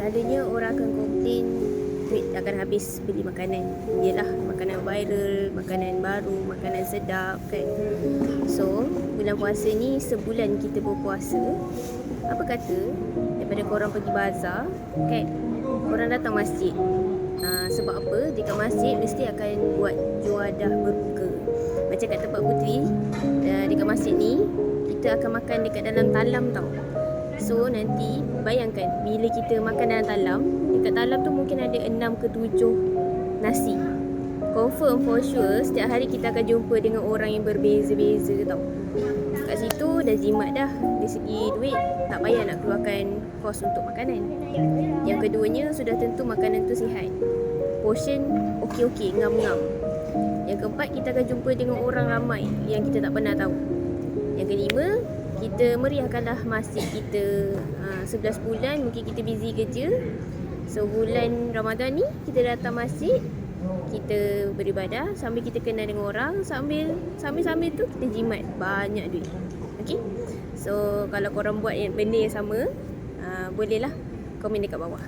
Selalunya orang akan komplain duit akan habis beli makanan. Yelah, makanan viral, makanan baru, makanan sedap kan. So, bulan puasa ni sebulan kita berpuasa. Apa kata daripada korang pergi bazar kan, korang datang masjid. Sebab apa? Dekat masjid mesti akan buat juadah berbuka. Macam kat tempat Puteri, dekat masjid ni kita akan makan dekat dalam talam tau. So nanti bayangkan bila kita makan dalam talam, dekat talam tu mungkin ada 6 ke 7 nasi. Confirm for sure setiap hari kita akan jumpa dengan orang yang berbeza-beza tau. Kat situ dah jimat dah. Dari segi duit tak payah nak keluarkan kos untuk makanan. Yang keduanya, sudah tentu makanan tu sihat, portion okey-okey, ngam-ngam. Yang keempat, kita akan jumpa dengan orang ramai yang kita tak pernah tahu. Yang kelima, kita meriahkanlah masjid kita. 11 bulan mungkin kita busy kerja. So bulan Ramadan ni kita datang masjid, kita beribadah sambil kita kenal dengan orang, sambil tu kita jimat banyak duit. Okay? So kalau korang buat benda yang sama, bolehlah komen dekat bawah.